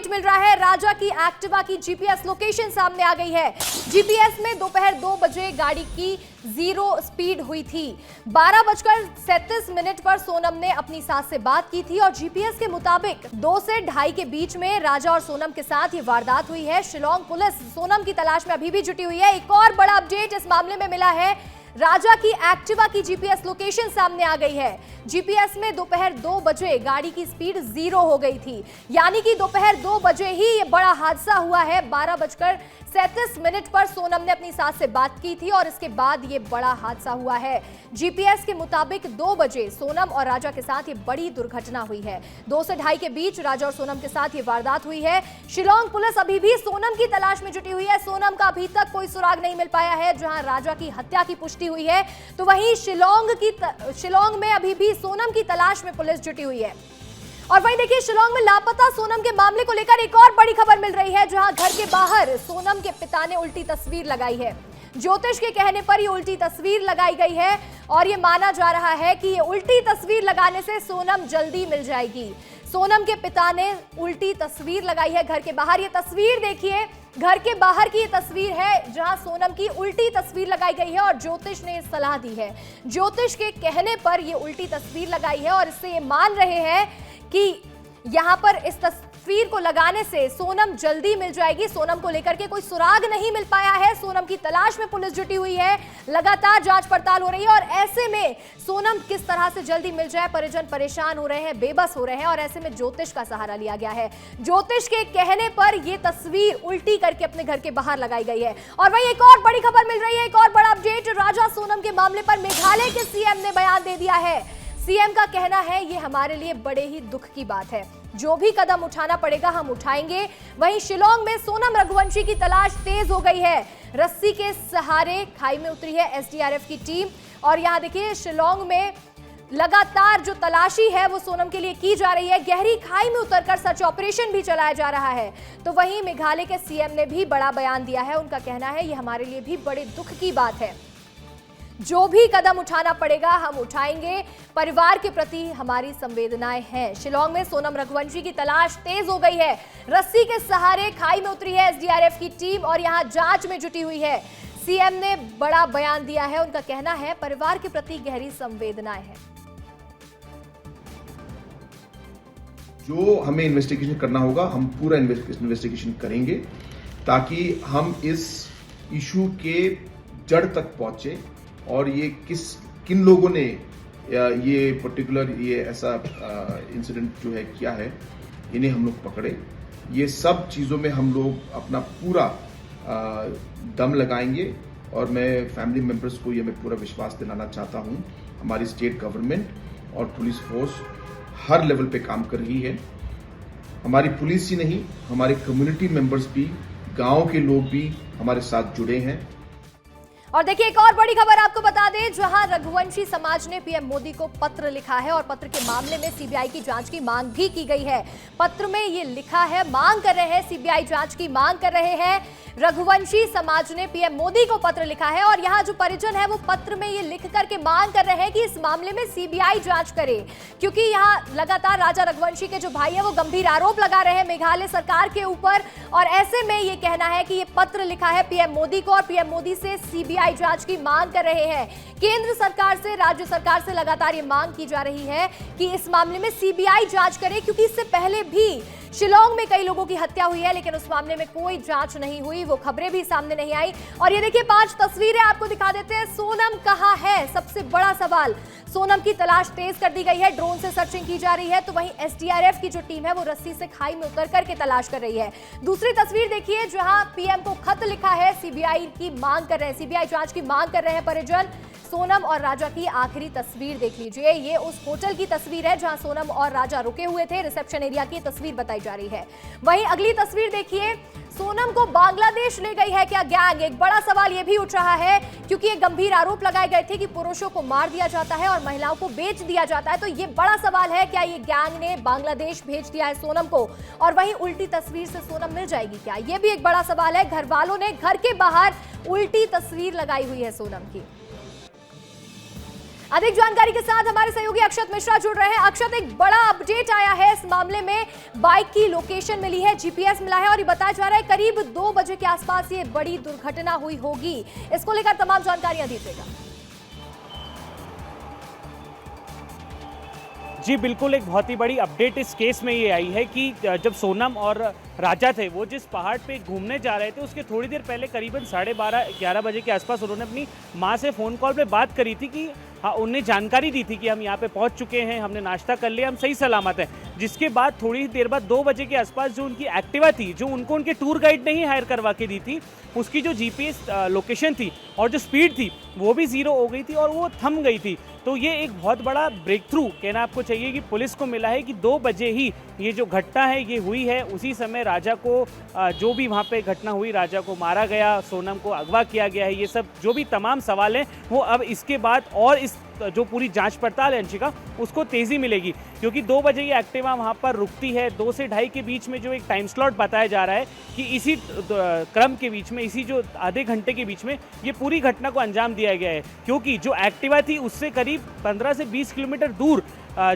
Update मिल रहा है। राजा की एक्टिवा की जीपीएस लोकेशन सामने आ गई है। जीपीएस में दोपहर 2 बजे गाड़ी की 0 स्पीड हुई थी। 12:37 पर सोनम ने अपनी सास से बात की थी और जीपीएस के मुताबिक 2 से 2:30 के बीच में राजा और सोनम के साथ ये वारदात हुई है। शिलोंग पुलिस सोनम की तलाश में अभी भी जुटी हुई है। एक और बड़ा अपडेट इस मामले में मिला है। राजा की एक्टिवा की जीपीएस लोकेशन सामने आ गई है। जीपीएस में दोपहर 2 बजे गाड़ी की स्पीड 0 हो गई थी, यानी कि दोपहर 2 बजे ही ये बड़ा हादसा हुआ है। 12:37 पर सोनम ने अपनी सास से बात की थी और इसके बाद ये बड़ा हादसा हुआ है। जीपीएस के मुताबिक 2 बजे सोनम और राजा के साथ ये बड़ी दुर्घटना हुई है। 2 से 2:30 के बीच राजा और सोनम के साथ ये वारदात हुई है। शिलोंग पुलिस अभी भी सोनम की तलाश में जुटी हुई है। सोनम का अभी तक कोई सुराग नहीं मिल पाया है। जहां राजा की हत्या की पुष्टि हुई है, तो वहीं शिलोंग में अभी भी सोनम की तलाश में पुलिस जुटी हुई है। और वहीं देखिए, शिलोंग में लापता सोनम के मामले को लेकर एक और बड़ी खबर मिल रही है। जहां घर के बाहर सोनम के पिता ने उल्टी तस्वीर लगाई है। ज्योतिष के कहने पर ये उल्टी तस्वीर लगाई गई है और ये माना जा रहा है कि ये उल्टी तस्वीर लगाने से सोनम जल्दी मिल जाएगी। सोनम के पिता ने उल्टी तस्वीर लगाई है घर के बाहर। ये तस्वीर देखिए, घर के बाहर की ये तस्वीर है जहां सोनम की उल्टी तस्वीर लगाई गई है और ज्योतिष ने सलाह दी है। ज्योतिष के कहने पर ये उल्टी तस्वीर लगाई है और इससे ये मान रहे हैं कि यहां पर इस तस्वीर को लगाने से सोनम जल्दी मिल जाएगी। सोनम को लेकर के कोई सुराग नहीं मिल पाया है। सोनम की तलाश में पुलिस जुटी हुई है। लगातार जांच पड़ताल हो रही है और ऐसे में सोनम किस तरह से जल्दी मिल जाए, परिजन परेशान हो रहे हैं, बेबस हो रहे हैं और ऐसे में ज्योतिष का सहारा लिया गया है। ज्योतिष के कहने पर यह तस्वीर उल्टी करके अपने घर के बाहर लगाई गई है। और वहीं एक और बड़ी खबर मिल रही है, एक और बड़ा अपडेट। राजा सोनम के मामले पर मेघालय के सीएम ने बयान दे दिया है। सीएम का कहना है ये हमारे लिए बड़े ही दुख की बात है। जो भी कदम उठाना पड़ेगा हम उठाएंगे। वहीं शिलोंग में सोनम रघुवंशी की तलाश तेज हो गई है। रस्सी के सहारे खाई में उतरी है एसडीआरएफ की टीम और यहां देखिए, शिलोंग में लगातार जो तलाशी है वो सोनम के लिए की जा रही है। गहरी खाई में उतरकर सर्च ऑपरेशन भी चलाया जा रहा है। तो वहीं मेघालय के सीएम ने भी बड़ा बयान दिया है। उनका कहना है ये हमारे लिए भी बड़े दुख की बात है। जो भी कदम उठाना पड़ेगा हम उठाएंगे। परिवार के प्रति हमारी संवेदनाएं हैं। शिलोंग में सोनम रघुवंशी की तलाश तेज हो गई है। रस्सी के सहारे खाई में उतरी है एसडीआरएफ की टीम और यहां जांच में जुटी हुई है। सीएम ने बड़ा बयान दिया है। उनका कहना है परिवार के प्रति गहरी संवेदनाएं हैं। जो हमें इन्वेस्टिगेशन करना होगा हम पूरा इन्वेस्टिगेशन करेंगे ताकि हम इस इशू के जड़ तक पहुंचे और ये किन लोगों ने ये पर्टिकुलर ये ऐसा इंसिडेंट जो है किया है, इन्हें हम लोग पकड़े। ये सब चीज़ों में हम लोग अपना पूरा दम लगाएंगे और मैं फैमिली मेंबर्स को ये मैं पूरा विश्वास दिलाना चाहता हूँ। हमारी स्टेट गवर्नमेंट और पुलिस फोर्स हर लेवल पे काम कर रही है। हमारी पुलिस ही नहीं, हमारे कम्युनिटी मेंबर्स भी, गांव के लोग भी हमारे साथ जुड़े हैं। और देखिए, एक और बड़ी खबर आपको बता दें। जहां रघुवंशी समाज ने पीएम मोदी को पत्र लिखा है और पत्र के मामले में सीबीआई की जांच की मांग भी की गई है। पत्र में ये लिखा है, मांग कर रहे हैं, सीबीआई जांच की मांग कर रहे हैं। रघुवंशी समाज ने पीएम मोदी को पत्र लिखा है और यहां जो परिजन है वो पत्र में ये लिख करके मांग कर रहे हैं कि इस मामले में सीबीआई जांच करे, क्योंकि यहां लगातार राजा रघुवंशी के जो भाई है वो गंभीर आरोप लगा रहे हैं मेघालय सरकार के ऊपर। और ऐसे में ये कहना है कि ये पत्र लिखा है पीएम मोदी को और पीएम मोदी से सीबीआई जांच की मांग कर रहे हैं। केंद्र सरकार से, राज्य सरकार से लगातार ये मांग की जा रही है कि इस मामले में सीबीआई जांच करे, क्योंकि इससे पहले भी शिलोंग में कई लोगों की हत्या हुई है लेकिन उस मामले में कोई जांच नहीं हुई, वो खबरें भी सामने नहीं आई। और ये देखिए, 5 तस्वीरें आपको दिखा देते हैं। सोनम कहां है, सबसे बड़ा सवाल। सोनम की तलाश तेज कर दी गई है, ड्रोन से सर्चिंग की जा रही है। तो वहीं एसडीआरएफ की जो टीम है वो रस्सी से खाई में उतर करके तलाश कर रही है। दूसरी तस्वीर देखिए, जहां पीएम को खत लिखा है, सीबीआई की मांग कर रहे हैं, सीबीआई जांच की मांग कर रहे हैं परिजन। सोनम और राजा की आखिरी तस्वीर देख लीजिए। ये उस होटल की तस्वीर है जहां सोनम और राजा रुके हुए थे। रिसेप्शन एरिया की तस्वीर बताई जा रही है। वहीं अगली तस्वीर देखिए, सोनम को बांग्लादेश ले गई है क्या गैंग? एक बड़ा सवाल यह भी उठ रहा है, क्योंकि ये गंभीर आरोप लगाए गए थे कि पुरुषों को मार दिया जाता है और महिलाओं को बेच दिया जाता है। तो ये बड़ा सवाल है, क्या ये गैंग ने बांग्लादेश भेज दिया है सोनम को? और वहीं उल्टी तस्वीर से सोनम मिल जाएगी क्या? ये भी एक बड़ा सवाल है। घर वालों ने घर के बाहर उल्टी तस्वीर लगाई हुई है सोनम की। अधिक जानकारी के साथ हमारे सहयोगी अक्षत मिश्रा जुड़ रहे हैं। अक्षत, एक बड़ा अपडेट आया है इस मामले में, बाइक की लोकेशन मिली है, जीपीएस मिला है और ये बताया जा रहा है करीब 2 बजे के आसपास ये बड़ी दुर्घटना हुई होगी। इसको लेकर तमाम जानकारियां दीजिएगा। जी बिल्कुल, एक बहुत ही बड़ी अपडेट इस केस में ये आई है कि जब सोनम और राजा थे वो जिस पहाड़ पे घूमने जा रहे थे उसके थोड़ी देर पहले करीबन 12:30-11 बजे के आसपास उन्होंने अपनी माँ से फ़ोन कॉल पे बात करी थी कि हाँ, उन्हें जानकारी दी थी कि हम यहाँ पे पहुँच चुके हैं, हमने नाश्ता कर लिया, हम सही सलामत हैं। जिसके बाद थोड़ी देर बाद 2 बजे के आसपास जो उनकी एक्टिवा थी, जो उनको उनके टूर गाइड ने ही हायर करवा के दी थी, उसकी जो जीपीएस लोकेशन थी और जो स्पीड थी वो भी 0 हो गई थी और वो थम गई थी। तो ये एक बहुत बड़ा ब्रेक थ्रू कहना आपको चाहिए कि पुलिस को मिला है कि 2 बजे ही ये जो घटना है ये हुई है। उसी समय राजा को जो भी वहाँ पे घटना हुई, राजा को मारा गया, सोनम को अगवा किया गया है, ये सब जो भी तमाम सवाल हैं वो अब इसके बाद और इस जो पूरी जांच पड़ताल है अंशिका, उसको तेज़ी मिलेगी क्योंकि 2 बजे ये एक्टिवा वहाँ पर रुकती है। 2 से 2:30 के बीच में जो एक टाइम स्लॉट बताया जा रहा है कि इसी क्रम के बीच में, इसी जो आधे घंटे के बीच में ये पूरी घटना को अंजाम दिया गया है क्योंकि जो एक्टिवा थी उससे करीब 15 से 20 किलोमीटर दूर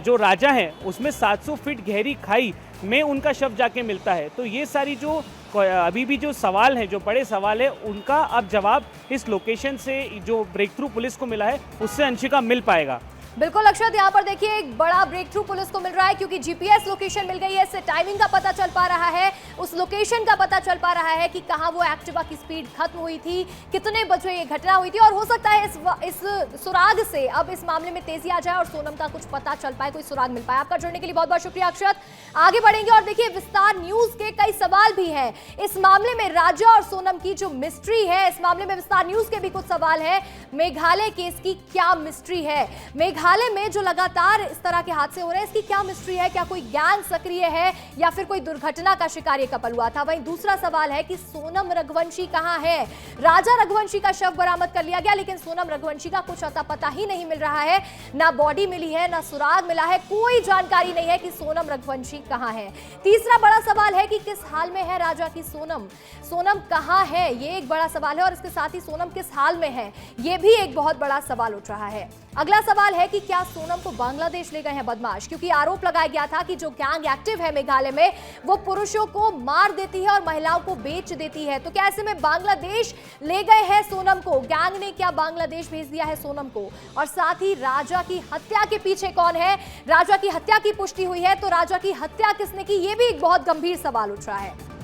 जो राजा है उसमें 700 फीट गहरी खाई में उनका शव जाके मिलता है। तो ये सारी जो अभी भी जो सवाल हैं, जो बड़े सवाल है, उनका अब जवाब इस लोकेशन से जो ब्रेक थ्रू पुलिस को मिला है उससे अंशिका मिल पाएगा। बिल्कुल अक्षत, यहाँ पर देखिए एक बड़ा ब्रेक थ्रू पुलिस को मिल रहा है क्योंकि जीपीएस लोकेशन मिल गई है, इससे टाइमिंग का पता चल पा रहा है, उस लोकेशन का पता चल पा रहा है कि कहाँ वो एक्टिवा की स्पीड खत्म हुई थी, कितने बजे ये घटना हुई थी और हो सकता है इस सुराग से अब इस मामले में तेजी आ जाए और सोनम का कुछ पता चल पाए, कोई सुराग मिल पाए। आपका जुड़ने के लिए बहुत बहुत शुक्रिया अक्षत। आगे बढ़ेंगे और देखिए विस्तार न्यूज के कई सवाल भी हैं इस मामले में। राजा और सोनम की जो मिस्ट्री है इस मामले में विस्तार न्यूज के भी कुछ सवाल है। मेघालय केस की क्या मिस्ट्री है, मेघालय में जो लगातार इस तरह के हादसे हो रहे हैं इसकी क्या मिस्ट्री है, क्या कोई गैंग सक्रिय है या फिर कोई दुर्घटना का शिकार ये कपल हुआ था। वहीं दूसरा सवाल है कि सोनम रघुवंशी कहां है। राजा रघुवंशी का शव बरामद कर लिया गया लेकिन सोनम रघुवंशी का कुछ अता पता ही नहीं मिल रहा है, ना बॉडी मिली है, ना सुराग मिला है, कोई जानकारी नहीं है कि सोनम रघुवंशी कहां है। तीसरा बड़ा सवाल है कि किस हाल में है राजा की सोनम, सोनम कहां है, ये एक बड़ा सवाल है और इसके साथ ही सोनम किस हाल में है ये भी एक बहुत बड़ा सवाल उठ रहा है। अगला सवाल है कि क्या सोनम को बांग्लादेश ले गए हैं बदमाश, क्योंकि आरोप लगाया गया था कि जो गैंग एक्टिव है मेघालय में वो पुरुषों को मार देती है और महिलाओं को बेच देती है। तो क्या ऐसे में बांग्लादेश ले गए हैं सोनम को, गैंग ने क्या बांग्लादेश भेज दिया है सोनम को। और साथ ही राजा की हत्या के पीछे कौन है, राजा की हत्या की पुष्टि हुई है तो राजा की हत्या किसने की, ये भी एक बहुत गंभीर सवाल उठ रहा है।